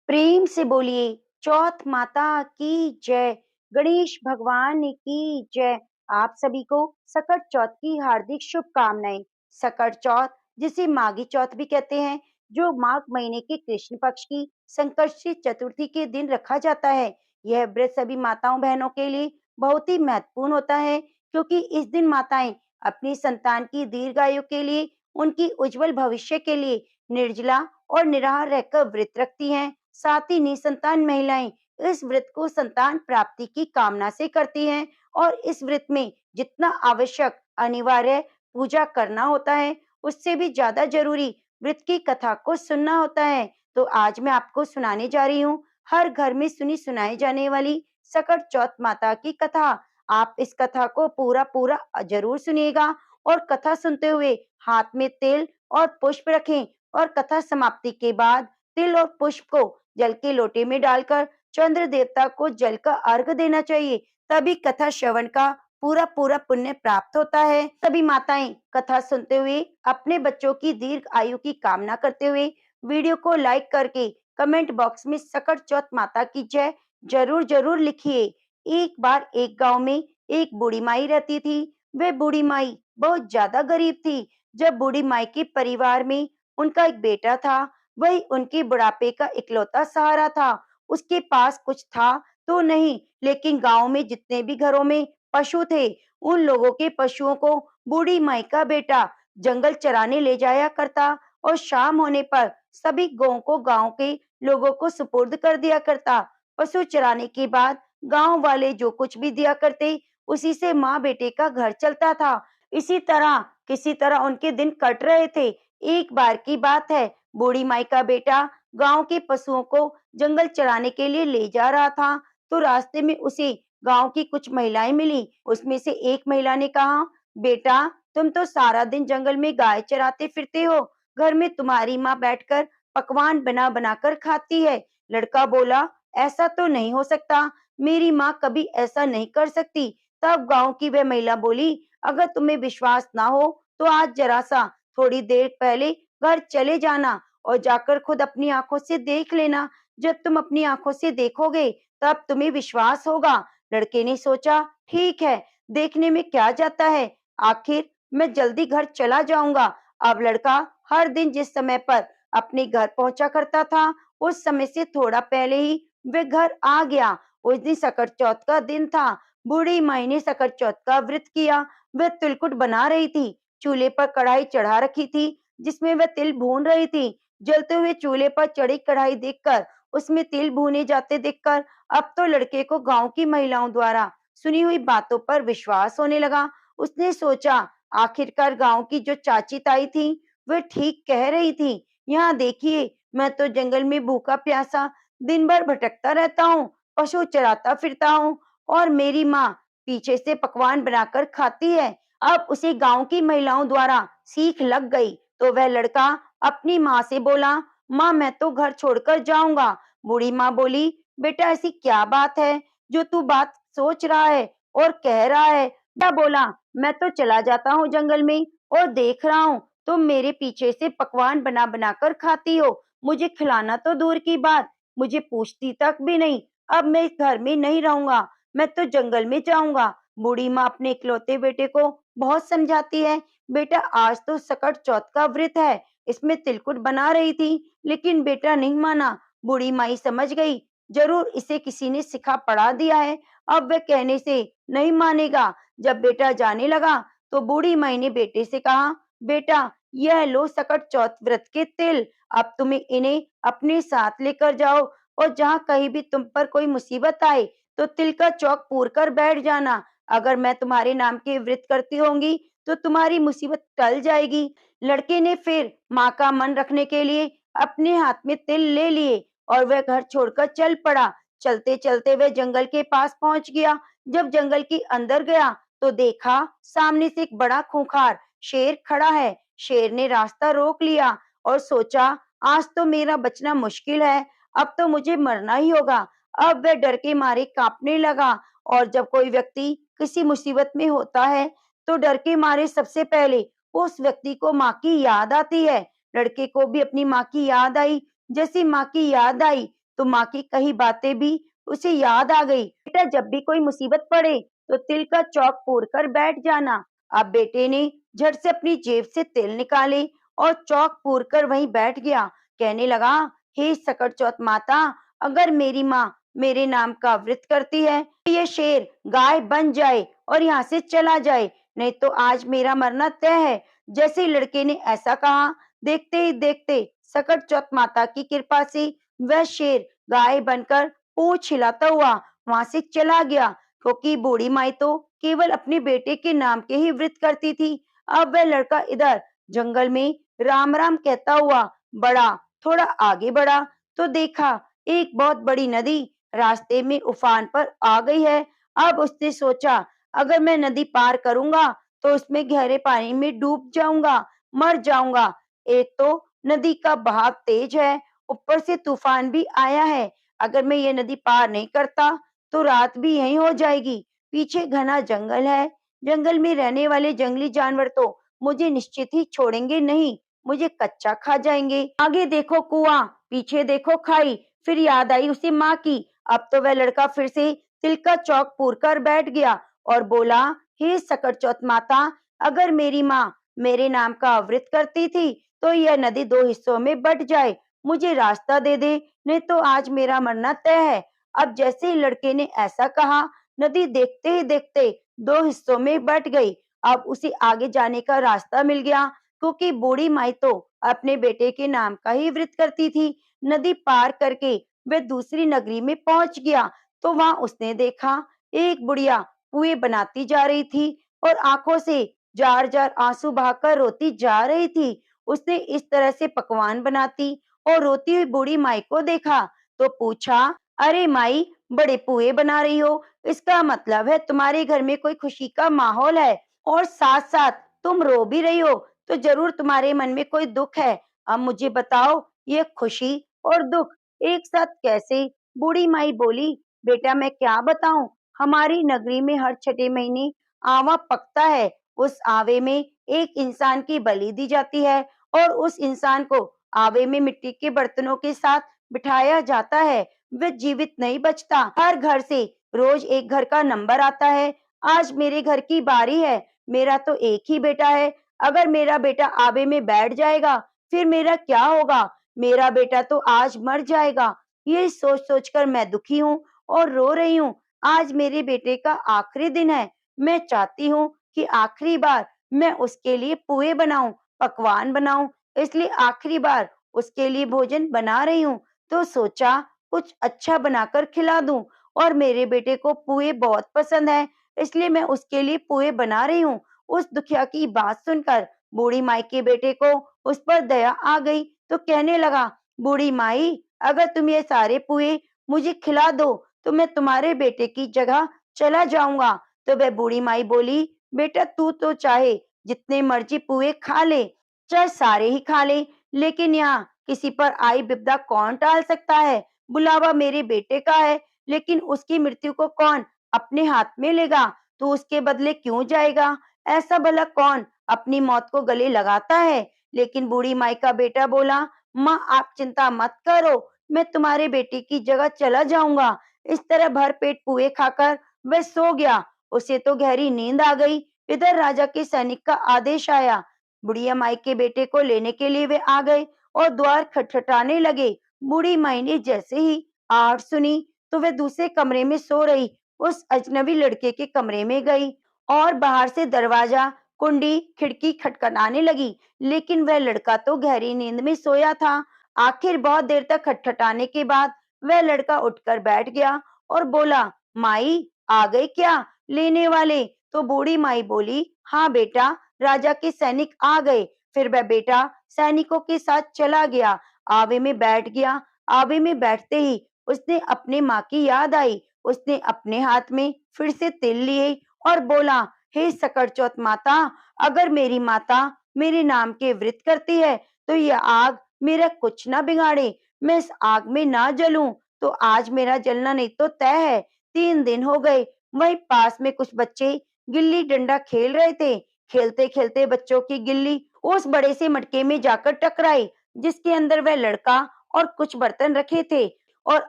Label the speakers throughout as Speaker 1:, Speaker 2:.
Speaker 1: प्रेम से बोलिए चौथ माता की जय। गणेश भगवान की जय। आप सभी को सकट चौथ की हार्दिक शुभकामनाएं। सकट चौथ जिसे माघी चौथ भी कहते हैं, जो माघ महीने के कृष्ण पक्ष की संकष्टी चतुर्थी के दिन रखा जाता है। यह व्रत सभी माताओं बहनों के लिए बहुत ही महत्वपूर्ण होता है, क्योंकि इस दिन माताएं अपनी संतान की दीर्घायु के लिए, उनकी उज्जवल भविष्य के लिए निर्जला और निराहार रहकर व्रत रखती हैं। साथ ही निसंतान महिलाएं इस व्रत को संतान प्राप्ति की कामना से करती हैं, और इस व्रत में जितना आवश्यक अनिवार्य पूजा करना होता है, उससे भी ज्यादा जरूरी व्रत की कथा को सुनना होता है। तो आज मैं आपको सुनाने जा रही हूँ हर घर में सुनी सुनाई जाने वाली सकट चौथ माता की कथा। आप इस कथा को पूरा पूरा जरूर सुनिएगा, और कथा सुनते हुए हाथ में तिल और पुष्प रखें, और कथा समाप्ति के बाद तिल और पुष्प को जल के लोटे में डालकर चंद्र देवता को जल का अर्घ देना चाहिए। तभी कथा श्रवण का पूरा पूरा पुण्य प्राप्त होता है। सभी माताएं कथा सुनते हुए अपने बच्चों की दीर्घ आयु की कामना करते हुए वीडियो को लाइक करके कमेंट बॉक्स में सकट चौथ माता की जय जरूर जरूर लिखिए। एक बार एक गांव में एक बूढ़ी माई रहती थी। वह बूढ़ी माई बहुत ज्यादा गरीब थी। जब बूढ़ी माई के परिवार में उनका एक बेटा था, वही उनके बुढ़ापे का इकलौता सहारा था। उसके पास कुछ था तो नहीं, लेकिन गांव में जितने भी घरों में पशु थे, उन लोगों के पशुओं को बूढ़ी माई का बेटा जंगल चराने ले जाया करता, और शाम होने पर सभी गौं को गांव के लोगों को सुपुर्द कर दिया करता। पशु चराने के बाद गांव वाले जो कुछ भी दिया करते, उसी से माँ बेटे का घर चलता था। इसी तरह किसी तरह उनके दिन कट रहे थे। एक बार की बात है, बूढ़ी माई का बेटा गांव के पशुओं को जंगल चराने के लिए ले जा रहा था, तो रास्ते में उसे गांव की कुछ महिलाएं मिली। उसमें से एक महिला ने कहा, बेटा तुम तो सारा दिन जंगल में गाय चराते फिरते हो, घर में तुम्हारी माँ बैठकर पकवान बना बनाकर खाती है। लड़का बोला, ऐसा तो नहीं हो सकता, मेरी माँ कभी ऐसा नहीं कर सकती। तब गांव की वह महिला बोली, अगर तुम्हें विश्वास ना हो तो आज जरा सा थोड़ी देर पहले घर चले जाना और जाकर खुद अपनी आंखों से देख लेना। जब तुम अपनी आंखों से देखोगे तब तुम्हें विश्वास होगा। लड़के ने सोचा, ठीक है, देखने में क्या जाता है, आखिर मैं जल्दी घर चला जाऊंगा। अब लड़का हर दिन जिस समय पर अपने घर पहुंचा करता था, उस समय से थोड़ा पहले ही वे घर आ गया। उस दिन सकट चौथ का दिन था। बूढ़ी माई ने सकट चौथ का व्रत किया। वह तिलकुट बना रही थी। चूल्हे पर कढ़ाई चढ़ा रखी थी, जिसमें वह तिल भून रही थी। जलते हुए चूल्हे पर चढ़ी कढ़ाई देखकर, उसमें तिल भूने जाते देखकर अब तो लड़के को गांव की महिलाओं द्वारा सुनी हुई बातों पर विश्वास होने लगा। उसने सोचा, आखिरकार गांव की जो चाची ताई थी, वह ठीक कह रही थी। यहाँ देखिए, मैं तो जंगल में भूखा प्यासा दिन भर भटकता रहता हूँ, पशु चराता फिरता हूँ, और मेरी माँ पीछे से पकवान बनाकर खाती है। अब उसे गांव की महिलाओं द्वारा सीख लग गई, तो वह लड़का अपनी माँ से बोला, माँ मैं तो घर छोड़कर जाऊंगा। बूढ़ी माँ बोली, बेटा ऐसी क्या बात है जो तू बात सोच रहा है और कह रहा है। बेटा बोला, मैं तो चला जाता हूँ जंगल में और देख रहा हूँ तुम मेरे पीछे से पकवान बना बना कर खाती हो। मुझे खिलाना तो दूर की बात, मुझे पूछती तक भी नहीं। अब मैं इस घर में नहीं रहूंगा, मैं तो जंगल में जाऊंगा। बूढ़ी माँ अपने इकलौते बेटे को बहुत समझाती है, बेटा आज तो सकट चौथ का व्रत है, इसमें तिलकुट बना रही थी, लेकिन बेटा नहीं माना। बूढ़ी माई समझ गई, जरूर इसे किसी ने सिखा पढ़ा दिया है, अब वह कहने से नहीं मानेगा। जब बेटा जाने लगा तो बूढ़ी माई ने बेटे से कहा, बेटा यह लो सकट चौथ व्रत के तिल, अब तुम्हें इन्हें अपने साथ लेकर जाओ, और जहाँ कहीं भी तुम पर कोई मुसीबत आए तो तिल का चौक पूर कर बैठ जाना। अगर मैं तुम्हारे नाम के व्रत करती होंगी तो तुम्हारी मुसीबत टल जाएगी। लड़के ने फिर माँ का मन रखने के लिए अपने हाथ में तिल ले लिए, और वह घर छोड़कर चल पड़ा। चलते चलते वह जंगल के पास पहुंच गया। जब जंगल के अंदर गया तो देखा सामने से एक बड़ा खूंखार शेर खड़ा है। शेर ने रास्ता रोक लिया और सोचा, आज तो मेरा बचना मुश्किल है, अब तो मुझे मरना ही होगा। अब वह डर के मारे कांपने लगा, और जब कोई व्यक्ति किसी मुसीबत में होता है तो डर के मारे सबसे पहले उस व्यक्ति को माँ की याद आती है। लड़के को भी अपनी माँ की याद आई। जैसी माँ की याद आई तो माँ की कही बातें भी उसे याद आ गई। बेटा, जब भी कोई मुसीबत पड़े तो तिल का चौक फोड़ कर बैठ जाना। अब बेटे ने झट से अपनी जेब से तिल निकाले और चौक फोड़ कर वहीं बैठ गया। कहने लगा, हे सकट माता, अगर मेरी माँ मेरे नाम का व्रत करती है तो ये शेर गाय बन जाए और यहाँ से चला जाए, नहीं तो आज मेरा मरना तय है। जैसे ही लड़के ने ऐसा कहा, देखते ही देखते सकट चौथ माता की कृपा से वह शेर गाय बनकर पूंछ हिलाता हुआ वहां से चला गया, क्योंकि बूढ़ी माई तो केवल अपने बेटे के नाम के ही व्रत करती थी। अब वह लड़का इधर जंगल में राम राम कहता हुआ बढ़ा। थोड़ा आगे बढ़ा तो देखा एक बहुत बड़ी नदी रास्ते में उफान पर आ गई है। अब उसने सोचा, अगर मैं नदी पार करूंगा तो उसमें गहरे पानी में डूब जाऊंगा, मर जाऊंगा। एक तो नदी का बहाव तेज है, ऊपर से तूफान भी आया है। अगर मैं ये नदी पार नहीं करता तो रात भी यहीं हो जाएगी। पीछे घना जंगल है, जंगल में रहने वाले जंगली जानवर तो मुझे निश्चित ही छोड़ेंगे नहीं, मुझे कच्चा खा जाएंगे। आगे देखो कुआं, पीछे देखो खाई। फिर याद आई उसे माँ की। अब तो वह लड़का फिर से तिल का चौक पूर कर बैठ गया और बोला, हे सकट चौथ माता, अगर मेरी माँ मेरे नाम का व्रत करती थी तो यह नदी दो हिस्सों में बट जाए, मुझे रास्ता दे दे, नहीं तो आज मेरा मरना तय है। अब जैसे ही लड़के ने ऐसा कहा, नदी देखते ही देखते दो हिस्सों में बट गई। अब उसे आगे जाने का रास्ता मिल गया, क्योंकि बूढ़ी माई तो अपने बेटे के नाम का ही व्रत करती थी। नदी पार करके वह दूसरी नगरी में पहुंच गया तो वहां उसने देखा एक बुढ़िया कुएं बनाती जा रही थी और आंखों से जार जार आंसू बहाकर रोती जा रही थी। उसने इस तरह से पकवान बनाती और रोती हुई बूढ़ी माई को देखा तो पूछा, अरे माई, बड़े पुए बना रही हो, इसका मतलब है तुम्हारे घर में कोई खुशी का माहौल है और साथ साथ तुम रो भी रही हो, तो जरूर तुम्हारे मन में कोई दुख है। अब मुझे बताओ, ये खुशी और दुख एक साथ कैसे? बूढ़ी माई बोली, बेटा मैं क्या बताऊं, हमारी नगरी में हर छठे महीने आवा पकता है। उस आवे में एक इंसान की बलि दी जाती है और उस इंसान को आवे में मिट्टी के बर्तनों के साथ बिठाया जाता है। वह जीवित नहीं बचता। हर घर से रोज एक घर का नंबर आता है। आज मेरे घर की बारी है। मेरा तो एक ही बेटा है। अगर मेरा बेटा आवे में बैठ जाएगा फिर मेरा क्या होगा? मेरा बेटा तो आज मर जाएगा। ये सोच सोच कर मैं दुखी हूँ और रो रही हूँ। आज मेरे बेटे का आखिरी दिन है। मैं चाहती हूँ कि आखिरी बार मैं उसके लिए पुए बनाऊं, पकवान बनाऊं। इसलिए आखिरी बार उसके लिए भोजन बना रही हूँ। तो सोचा कुछ अच्छा बनाकर खिला दूं और मेरे बेटे को पुए बहुत पसंद है, इसलिए मैं उसके लिए पुए बना रही हूँ। उस दुखिया की बात सुनकर बूढ़ी माई के बेटे को उस पर दया आ गई तो कहने लगा, बूढ़ी माई, अगर तुम ये सारे पुए मुझे खिला दो तो मैं तुम्हारे बेटे की जगह चला जाऊंगा। तो वह बूढ़ी माई बोली, बेटा तू तो चाहे जितने मर्जी पुए खा ले, चाहे सारे ही खा ले, लेकिन यहाँ किसी पर आई विपदा कौन टाल सकता है? बुलावा मेरे बेटे का है, लेकिन उसकी मृत्यु को कौन अपने हाथ में लेगा? तू उसके बदले क्यों जाएगा? ऐसा भला कौन अपनी मौत को गले लगाता है? लेकिन बूढ़ी माई का बेटा बोला, माँ आप चिंता मत करो, मैं तुम्हारे बेटे की जगह चला जाऊंगा। इस तरह भर पेट पुए खाकर वह सो गया। उसे तो गहरी नींद आ गई। इधर राजा के सैनिक का आदेश आया। बुढ़िया माई के बेटे को लेने के लिए वे आ गए और द्वार खटखटाने लगे। बूढ़ी माई ने जैसे ही आहट सुनी तो वे दूसरे कमरे में सो रही उस अजनबी लड़के के कमरे में गई और बाहर से दरवाजा, कुंडी, खिड़की खटखटाने लगी, लेकिन वह लड़का तो गहरी नींद में सोया था। आखिर बहुत देर तक खटखटाने के बाद वह लड़का उठकर बैठ गया और बोला, माई आ गए क्या लेने वाले? तो बूढ़ी माई बोली, हाँ बेटा, राजा के सैनिक आ गए। फिर वह बेटा सैनिकों के साथ चला गया, आवे में बैठ गया। आवे में बैठते ही उसने अपने माँ की याद आई। उसने अपने हाथ में फिर से तिल लिए और बोला, हे सकरचौथ माता, अगर मेरी माता मेरे नाम के व्रत करती है तो यह आग मेरा कुछ ना बिगाड़े। मैं इस आग में ना जलूं तो आज मेरा जलना नहीं तो तय है। 3 दिन हो गए। वहीं पास में कुछ बच्चे गिल्ली डंडा खेल रहे थे। खेलते खेलते बच्चों की गिल्ली उस बड़े से मटके में जाकर टकराई, जिसके अंदर वह लड़का और कुछ बर्तन रखे थे। और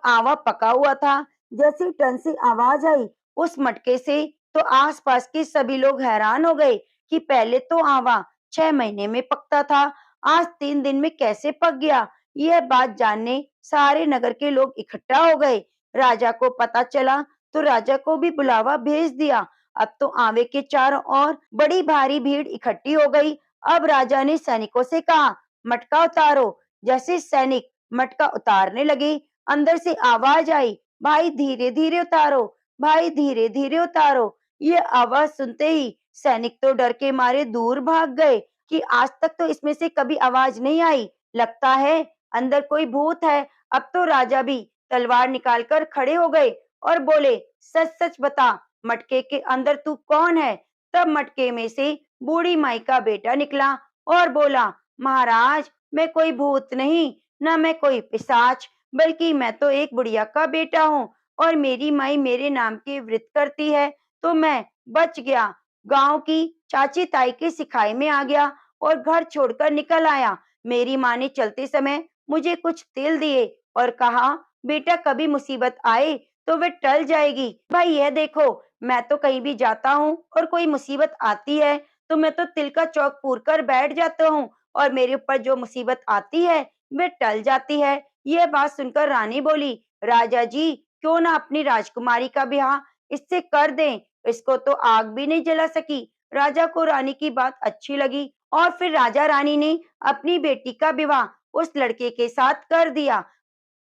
Speaker 1: आवा पका हुआ था। जैसे टन से आवाज आई उस मटके से, तो आसपास के सभी लोग हैरान हो गए कि पहले तो आवा 6 महीने में पकता था, आज 3 दिन में कैसे पक गया। यह बात जानने सारे नगर के लोग इकट्ठा हो गए। राजा को पता चला तो राजा को भी बुलावा भेज दिया। अब तो आवे के चारों ओर बड़ी भारी भीड़ इकट्ठी हो गई। अब राजा ने सैनिकों से कहा, मटका उतारो। जैसे सैनिक मटका उतारने लगे, अंदर से आवाज आई, भाई धीरे धीरे उतारो, भाई धीरे धीरे उतारो। ये आवाज सुनते ही सैनिक तो डर के मारे दूर भाग गए कि आज तक तो इसमें से कभी आवाज नहीं आई, लगता है अंदर कोई भूत है। अब तो राजा भी तलवार निकालकर खड़े हो गए और बोले, सच सच बता, मटके के अंदर तू कौन है। तब मटके में से बूढ़ी माई का बेटा निकला और बोला, महाराज मैं कोई भूत नहीं, न मैं कोई पिशाच, बल्कि मैं तो एक बुढ़िया का बेटा हूँ और मेरी माई मेरे नाम की व्रत करती है, तो मैं बच गया। गांव की चाची ताई की सिखाई में आ गया और घर छोड़कर निकल आया। मेरी माँ ने चलते समय मुझे कुछ तेल दिए और कहा, बेटा कभी मुसीबत आए तो वे टल जाएगी। भाई यह देखो, मैं तो कहीं भी जाता हूँ और कोई मुसीबत आती है तो मैं तो तिल का चौक पूर कर बैठ जाता हूँ और मेरे ऊपर जो मुसीबत आती है वे टल जाती है। यह बात सुनकर रानी बोली, राजा जी क्यों ना अपनी राजकुमारी का ब्याह इससे कर दें, इसको तो आग भी नहीं जला सकी। राजा को रानी की बात अच्छी लगी और फिर राजा रानी ने अपनी बेटी का विवाह उस लड़के के साथ कर दिया।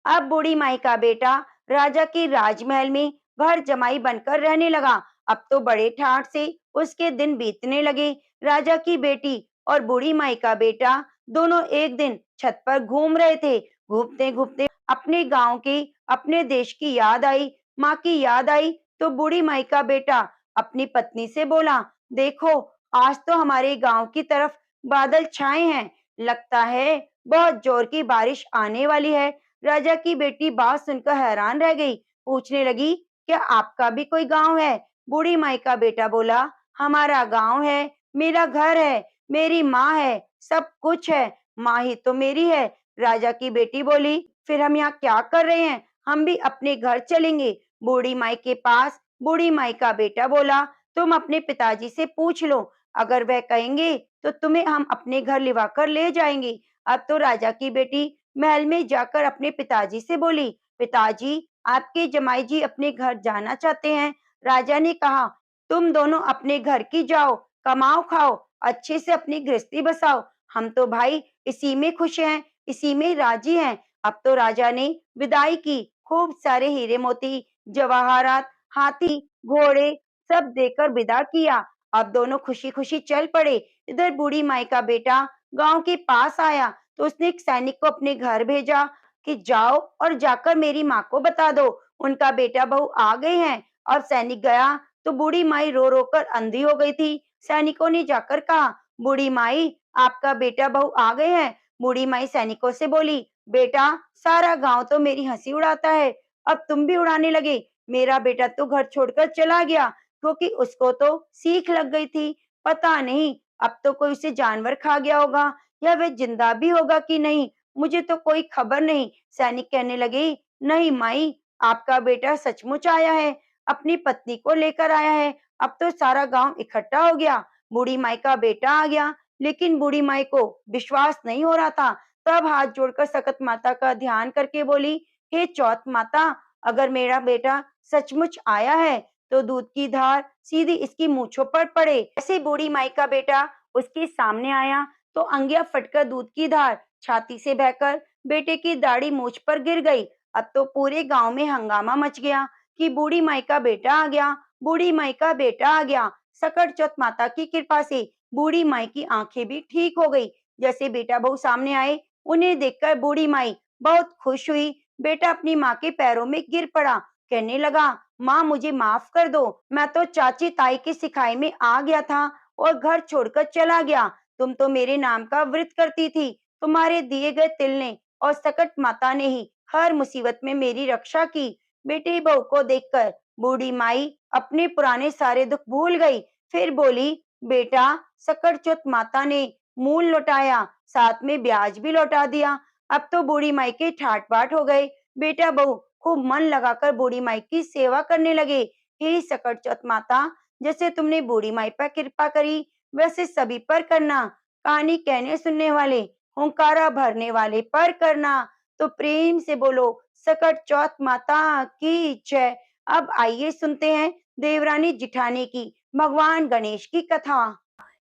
Speaker 1: अब बूढ़ी माई का बेटा राजा के राजमहल में घर जमाई बनकर रहने लगा। अब तो बड़े ठाट से उसके दिन बीतने लगे। राजा की बेटी और बूढ़ी माई का बेटा दोनों एक दिन छत पर घूम रहे थे। घूमते घूमते अपने गांव की, अपने देश की याद आई, माँ की याद आई, तो बूढ़ी माई का बेटा अपनी पत्नी से बोला, देखो आज तो हमारे गांव की तरफ बादल छाए हैं, लगता है बहुत जोर की बारिश आने वाली है। राजा की बेटी बात सुनकर हैरान रह गई, पूछने लगी, क्या आपका भी कोई गांव है। बूढ़ी माई का बेटा बोला, हमारा गांव है, मेरा घर है, मेरी माँ है, सब कुछ है, माँ ही तो मेरी है। राजा की बेटी बोली, फिर हम यहाँ क्या कर रहे हैं, हम भी अपने घर चलेंगे। बूढ़ी माई के पास बूढ़ी माई का बेटा बोला, तुम अपने पिताजी से पूछ लो, अगर वह कहेंगे तो तुम्हें हम अपने घर लिवा कर ले जाएंगे। अब तो राजा की बेटी महल में जाकर अपने पिताजी से बोली, पिताजी आपके जमाई जी अपने घर जाना चाहते हैं। राजा ने कहा, तुम दोनों अपने घर की जाओ, कमाओ खाओ, अच्छे से अपनी गृहस्थी बसाओ, हम तो भाई इसी में खुश हैं, इसी में राजी हैं। अब तो राजा ने विदाई की, खूब सारे हीरे मोती, जवाहरात, हाथी, घोड़े सब देकर विदा किया। अब दोनों खुशी खुशी चल पड़े। इधर बूढ़ी माई का बेटा गांव के पास आया तो उसने एक सैनिक को अपने घर भेजा कि जाओ और जाकर मेरी माँ को बता दो, उनका बेटा बहू आ गए हैं। अब सैनिक गया तो बूढ़ी माई रो रो कर अंधी हो गई थी। सैनिकों ने जाकर कहा, बूढ़ी माई आपका बेटा बहू आ गए हैं। बूढ़ी माई सैनिकों से बोली, बेटा सारा गांव तो मेरी हंसी उड़ाता है, अब तुम भी उड़ाने लगे। मेरा बेटा तो घर छोड़कर चला गया क्योंकि उसको तो सीख लग गई थी। पता नहीं अब तो कोई उसे जानवर खा गया होगा या वह जिंदा भी होगा कि नहीं, मुझे तो कोई खबर नहीं। सैनिक कहने लगे, नहीं माई, आपका बेटा सचमुच आया है, अपनी पत्नी को लेकर आया है। अब तो सारा गांव इकट्ठा हो गया, बूढ़ी माई का बेटा आ गया। लेकिन बूढ़ी माई को विश्वास नहीं हो रहा था। तब हाथ जोड़कर सकत माता का ध्यान करके बोली, हे चौथ माता, अगर मेरा बेटा सचमुच आया है तो दूध की धार सीधी इसकी मूंछों पर पड़े। ऐसे बूढ़ी माई का बेटा उसके सामने आया तो अंगिया फटकर दूध की धार छाती से बहकर बेटे की दाढ़ी मूछ पर गिर गई। अब तो पूरे गांव में हंगामा मच गया कि बूढ़ी माई का बेटा आ गया, बूढ़ी माई का बेटा आ गया। सकट चौथ माता की कृपा से बूढ़ी माई की आंखें भी ठीक हो गई। जैसे बेटा बहू सामने आए, उन्हें देखकर बूढ़ी माई बहुत खुश हुई। बेटा अपनी माँ के पैरों में गिर पड़ा, कहने लगा, माँ मुझे माफ कर दो, मैं तो चाची ताई की सिखाई में आ गया था और घर छोड़कर चला गया। तुम तो मेरे नाम का व्रत करती थी, तुम्हारे दिए गए तिल ने और सकट माता ने ही हर मुसीबत में मेरी रक्षा की। बेटी बहू को देखकर बूढ़ी माई अपने पुराने सारे दुख भूल गई। फिर बोली, बेटा सकट चौथ माता ने मूल लौटाया, साथ में ब्याज भी लौटा दिया। अब तो बूढ़ी माई के ठाट बाट हो गए। बेटा बहू खूब मन लगाकर बूढ़ी माई की सेवा करने लगे। हे सकट चौथ माता, जैसे तुमने बूढ़ी माई पर कृपा करी वैसे सभी पर करना। कहानी कहने सुनने वाले, हुंकारा भरने वाले पर करना। तो प्रेम से बोलो सकट चौथ माता की जय। अब आइए सुनते हैं देवरानी जिठानी की भगवान गणेश की कथा।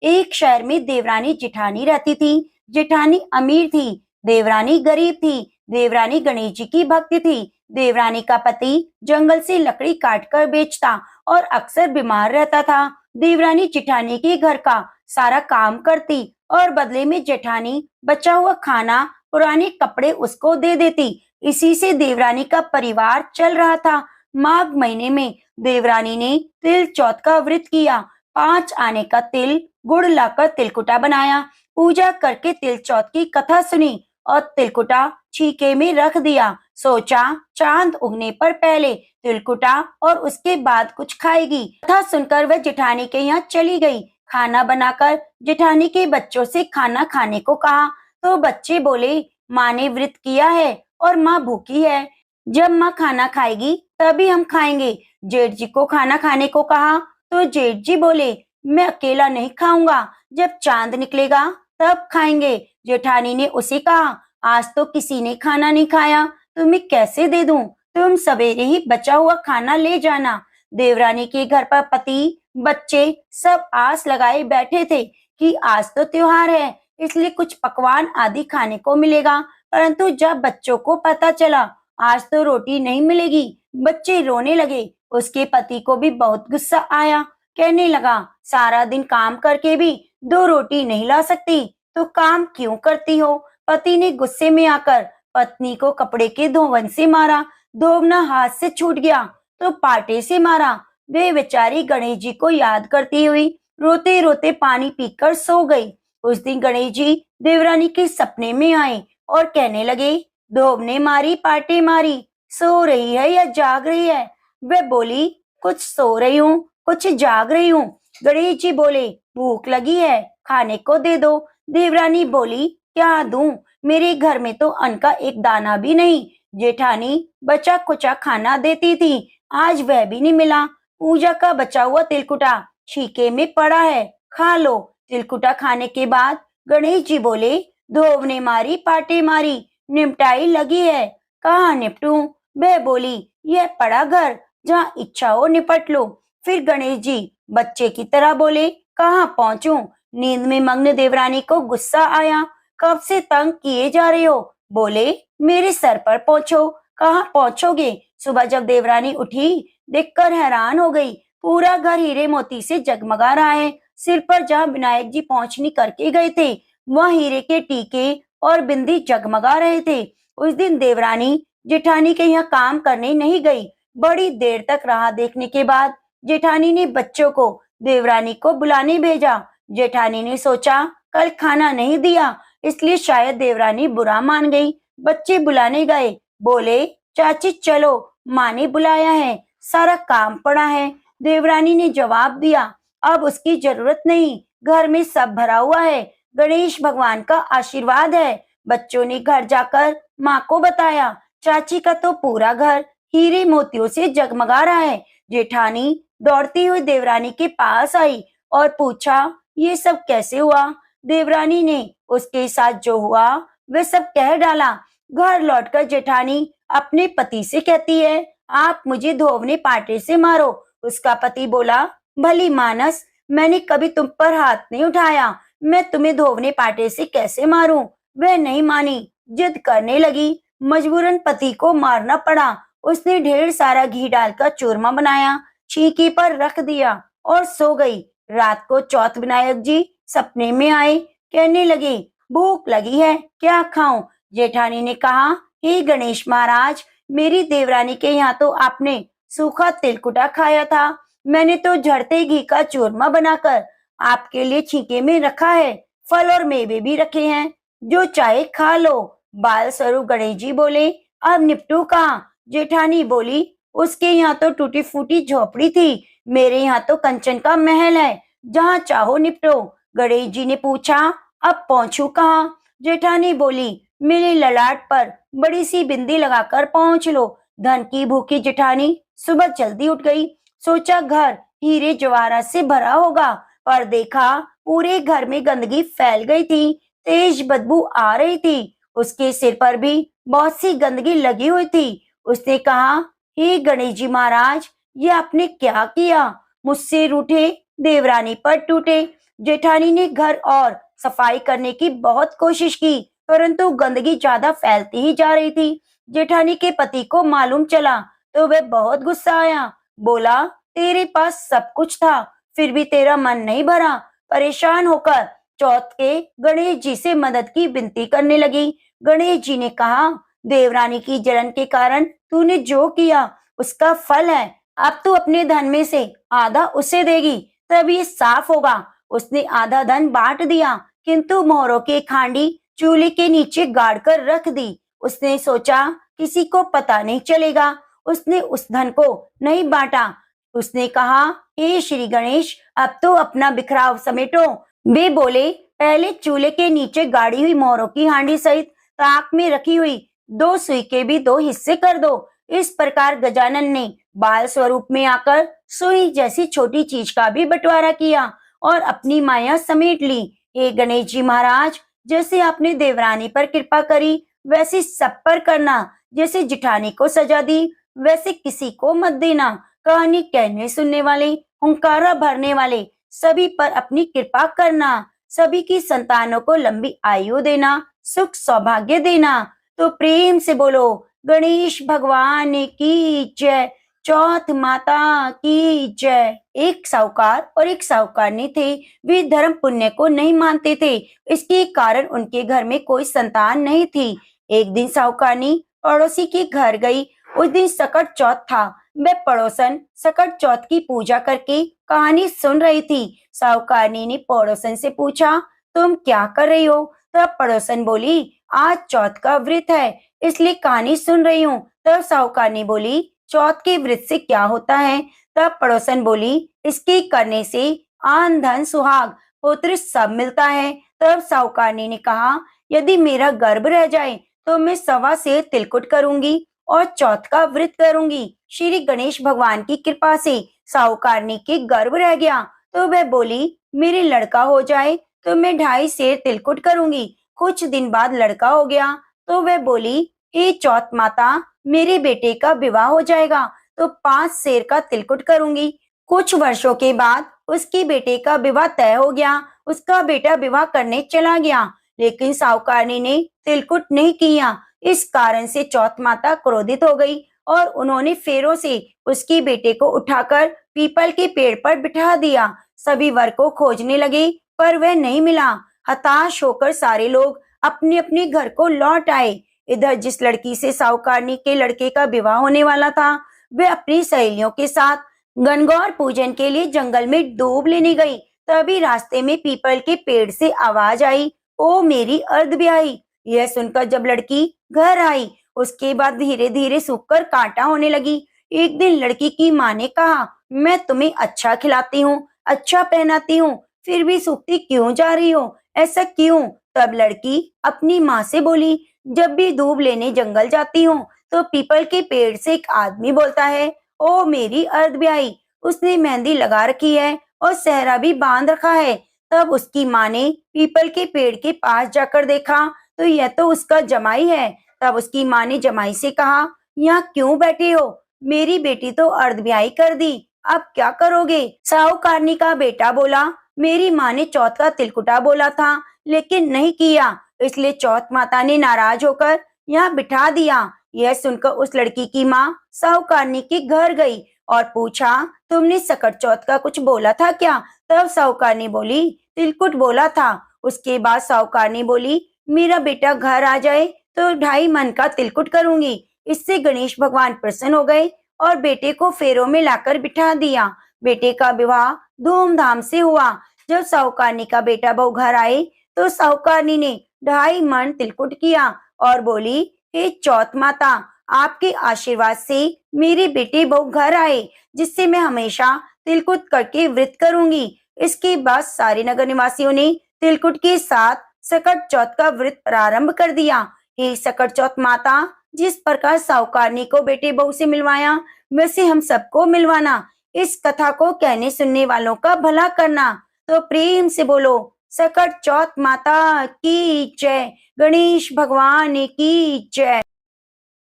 Speaker 1: एक शहर में देवरानी जिठानी रहती थी। जिठानी अमीर थी, देवरानी गरीब थी। देवरानी गणेश जी की भक्त थी। देवरानी का पति जंगल से लकड़ी काटकर बेचता और अक्सर बीमार रहता था। देवरानी जिठानी के घर का सारा काम करती और बदले में जेठानी बचा हुआ खाना, पुराने कपड़े उसको दे देती। इसी से देवरानी का परिवार चल रहा था। माघ महीने में देवरानी ने तिल चौथ का व्रत किया। 5 आने का तिल गुड़ लाकर तिलकुटा बनाया। पूजा करके तिल चौथ की कथा सुनी और तिलकुटा छीके में रख दिया। सोचा चांद उगने पर पहले तिलकुटा और उसके बाद कुछ खाएगी। कथा सुनकर वह जेठानी के यहाँ चली गई। खाना बनाकर जेठानी के बच्चों से खाना खाने को कहा तो बच्चे बोले, माँ ने व्रत किया है और माँ भूखी है। जब माँ खाना खाएगी तभी हम खाएंगे। जेठ जी को खाना खाने को कहा तो जेठ जी बोले, मैं अकेला नहीं खाऊंगा, जब चांद निकलेगा तब खाएंगे। जेठानी ने उसे कहा, आज तो किसी ने खाना नहीं खाया, तुम्हें कैसे दे दूं? तुम सवेरे ही बचा हुआ खाना ले जाना। देवरानी के घर पर पति, बच्चे सब आस लगाए बैठे थे कि आज तो त्योहार है, इसलिए कुछ पकवान आदि खाने को मिलेगा। परंतु जब बच्चों को पता चला आज तो रोटी नहीं मिलेगी, बच्चे रोने लगे। उसके पति को भी बहुत गुस्सा आया। कहने लगा, सारा दिन काम करके भी 2 रोटी नहीं ला सकती तो काम क्यों करती हो? पति ने गुस्से में आकर पत्नी को कपड़े के धोवन से मारा। धोवना हाथ से छूट गया तो पाटे से मारा। वे बेचारी गणेश जी को याद करती हुई रोते रोते पानी पीकर सो गई। उस दिन गणेश जी देवरानी के सपने में आए और कहने लगे, धोबने मारी पाटे मारी, सो रही है या जाग रही है? वह बोली, कुछ सो रही हूँ, कुछ जाग रही हूँ। गणेश जी बोले, भूख लगी है, खाने को दे दो। देवरानी बोली, क्या दूं? मेरे घर में तो अन्न का एक दाना भी नहीं। जेठानी बचा खुचा खाना देती थी, आज वह भी नहीं मिला। पूजा का बचा हुआ तिलकुटा छीके में पड़ा है, खा लो। तिलकुटा खाने के बाद गणेश जी बोले, धोवने मारी पाटे मारी, निपटाई लगी है, कहाँ निपटूं? वह बोली, यह पड़ा घर, जहाँ इच्छा हो निपट लो। फिर गणेश जी बच्चे की तरह बोले, कहाँ पहुंचूं? नींद में मग्न देवरानी को गुस्सा आया। कब से तंग किए जा रहे हो? बोले, मेरे सर पर पहुंचो। कहाँ पहुंचोगे? सुबह जब देवरानी उठी देखकर हैरान हो गई। पूरा घर हीरे मोती से जगमगा रहा है। सिर पर जहाँ विनायक जी पहुंचनी करके गए थे वह हीरे के टीके और बिंदी जगमगा रहे थे। उस दिन देवरानी जेठानी के यहाँ काम करने नहीं गई। बड़ी देर तक राह देखने के बाद जेठानी ने बच्चों को देवरानी को बुलाने भेजा। जेठानी ने सोचा कल खाना नहीं दिया इसलिए शायद देवरानी बुरा मान गई। बच्चे बुलाने गए, बोले, चाची चलो, माँ ने बुलाया है, सारा काम पड़ा है। देवरानी ने जवाब दिया, अब उसकी जरूरत नहीं, घर में सब भरा हुआ है, गणेश भगवान का आशीर्वाद है। बच्चों ने घर जाकर माँ को बताया, चाची का तो पूरा घर हीरे मोतियों से जगमगा रहा है। जेठानी दौड़ती हुई देवरानी के पास आई और पूछा, ये सब कैसे हुआ? देवरानी ने उसके साथ जो हुआ वह सब कह डाला। घर लौटकर जेठानी अपने पति से कहती है, आप मुझे धोवने पाटे से मारो। उसका पति बोला, भली मानस, मैंने कभी तुम पर हाथ नहीं उठाया, मैं तुम्हें धोवने पाटे से कैसे मारूं? वह नहीं मानी, जिद करने लगी। मजबूरन पति को मारना पड़ा। उसने ढेर सारा घी डालकर चूरमा बनाया, छींकी पर रख दिया और सो गई। रात को चौथ विनायक जी सपने में आए, कहने लगे, भूख लगी है, क्या खाऊं? जेठानी ने कहा, हे गणेश महाराज, मेरी देवरानी के यहाँ तो आपने सूखा तिलकुटा खाया था, मैंने तो झड़ते घी का चूरमा बनाकर आपके लिए छींके में रखा है, फल और मेवे भी रखे हैं, जो चाहे खा लो। बाल स्वरूप गणेश जी बोले, अब निपटू कहाँ? जेठानी बोली, उसके यहाँ तो टूटी फूटी झोपड़ी थी, मेरे यहाँ तो कंचन का महल है, जहाँ चाहो निपटो। गणेश जी ने पूछा, अब पहुंचू कहाँ? जेठानी बोली, मेरे ललाट पर बड़ी सी बिंदी लगाकर पहुंच लो। धन की भूखी जेठानी सुबह जल्दी उठ गई। सोचा घर हीरे जवाहरात से भरा होगा, पर देखा पूरे घर में गंदगी फैल गई थी। तेज बदबू आ रही थी। उसके सिर पर भी बहुत सी गंदगी लगी हुई थी। उसने कहा, हे गणेश जी महाराज, ये आपने क्या किया? मुझसे रूठे देवरानी पर टूटे। जेठानी ने घर और सफाई करने की बहुत कोशिश की, परंतु गंदगी ज्यादा फैलती ही जा रही थी। जेठानी के पति को मालूम चला तो वह बहुत गुस्सा आया। बोला, तेरे पास सब कुछ था, फिर भी तेरा मन नहीं भरा। परेशान होकर चौथ के गणेश जी से मदद की विनती करने लगी। गणेश जी ने कहा, देवरानी की जलन के कारण तूने जो किया उसका फल है। अब तू अपने धन में से आधा उसे देगी, तब ये साफ होगा। उसने आधा धन बांट दिया, किंतु मोहरों की खांडी चूल्हे के नीचे गाड़ कर रख दी। उसने सोचा किसी को पता नहीं चलेगा। उसने उस धन को नहीं बांटा। उसने कहा, हे श्री गणेश, अब तो अपना बिखराव समेटो। वे बोले, पहले चूल्हे के नीचे गाड़ी हुई मोहरों की हांडी सहित ताक में रखी हुई 2 सुई के भी 2 हिस्से कर दो। इस प्रकार गजानन ने बाल स्वरूप में आकर सुई जैसी छोटी चीज का भी बंटवारा किया और अपनी माया समेट ली। हे गणेश जी महाराज, जैसे आपने देवरानी पर कृपा करी वैसे सब पर करना। जैसे जिठानी को सजा दी वैसे किसी को मत देना। कहानी कहने सुनने वाले, हुंकारा भरने वाले सभी पर अपनी कृपा करना। सभी की संतानों को लंबी आयु देना, सुख सौभाग्य देना। तो प्रेम से बोलो, गणेश भगवान की जय, चौथ माता की जय। एक साहूकार और एक साहूकारनी थे। वे धर्म पुण्य को नहीं मानते थे। इसके कारण उनके घर में कोई संतान नहीं थी। एक दिन साहूकारनी पड़ोसी के घर गई। उस दिन सकट चौथ था। वह पड़ोसन सकट चौथ की पूजा करके कहानी सुन रही थी। साहूकारनी ने पड़ोसन से पूछा, तुम क्या कर रही हो? तब पड़ोसन बोली, आज चौथ का व्रत है, इसलिए कहानी सुन रही हूँ। तब साहूकारनी बोली, चौथ के व्रत से क्या होता है? तब पड़ोसन बोली, इसके करने से आन धन सुहाग पुत्र सब मिलता है। तब साहूकारनी ने कहा, यदि मेरा गर्भ रह जाए तो मैं 1.25 सेर तिलकुट करूंगी और चौथ का व्रत करूंगी। श्री गणेश भगवान की कृपा से साहूकारनी के गर्भ रह गया तो वह बोली, मेरे लड़का हो जाए तो मैं 2.5 सेर तिलकुट करूंगी। कुछ दिन बाद लड़का हो गया तो वह बोली, हे चौथ माता, मेरे बेटे का विवाह हो जाएगा तो 5 सेर का तिलकुट करूंगी। कुछ वर्षों के बाद उसके बेटे का विवाह तय हो गया। उसका बेटा विवाह करने चला गया, लेकिन साहूकारनी ने तिलकुट नहीं किया। इस कारण से चौथ माता क्रोधित हो गई और उन्होंने फेरों से उसके बेटे को उठाकर पीपल के पेड़ पर बिठा दिया। सभी वर को खोजने लगे, पर वह नहीं मिला। हताश होकर सारे लोग अपने अपने घर को लौट आए। इधर जिस लड़की से साहूकारनी के लड़के का विवाह होने वाला था, वह अपनी सहेलियों के साथ गणगौर पूजन के लिए जंगल में डूब लेने गई। तभी रास्ते में पीपल के पेड़ से आवाज आई, ओ मेरी अर्धब्याही। यह सुनकर जब लड़की घर आई, उसके बाद धीरे धीरे सूखकर कांटा होने लगी। एक दिन लड़की की माँ ने कहा, मैं तुम्हें अच्छा खिलाती हूँ, अच्छा पहनाती हूँ, फिर भी सूखती क्यों जा रही हो? ऐसा क्यों? तब लड़की अपनी माँ से बोली, जब भी दूब लेने जंगल जाती हूँ तो पीपल के पेड़ से एक आदमी बोलता है, ओ मेरी अर्धब्याही। उसने मेहंदी लगा रखी है और सेहरा भी बांध रखा है। तब उसकी माँ ने पीपल के पेड़ के पास जाकर देखा तो यह तो उसका जमाई है। तब उसकी माँ ने जमाई से कहा, यहाँ क्यों बैठे हो? मेरी बेटी तो अर्धब्याही कर दी, अब क्या करोगे? साहूकारनी का बेटा बोला, मेरी माँ ने चौथ का तिलकुटा बोला था, लेकिन नहीं किया, इसलिए चौथ माता ने नाराज होकर यहाँ बिठा दिया। यह सुनकर उस लड़की की माँ साहूकारनी के घर गई और पूछा, तुमने सकट चौथ का कुछ बोला था क्या? तब साहूकारनी बोली, तिलकुट बोला था। उसके बाद साहूकारनी बोली, मेरा बेटा घर आ जाए तो 2.5 मन का तिलकुट करूंगी। इससे गणेश भगवान प्रसन्न हो गए और बेटे को फेरों में लाकर बिठा दिया। बेटे का विवाह धूमधाम से हुआ। जब साहूकारनी का बेटा बहू घर आए तो साहूकारनी ने 2.5 मन तिलकुट किया और बोली, हे चौथ माता, आपके आशीर्वाद से मेरे बेटे बहू घर आए, जिससे मैं हमेशा तिलकुट करके व्रत करूंगी। इसके बाद सारे नगर निवासियों ने तिलकुट के साथ सकट चौथ का व्रत प्रारंभ कर दिया। हे सकट चौथ माता, जिस प्रकार साहूकारनी को बेटे बहू से मिलवाया, वैसे हम सबको मिलवाना। इस कथा को कहने सुनने वालों का भला करना। तो प्रेम से बोलो, सकट चौथ माता की जय, गणेश भगवान की जय।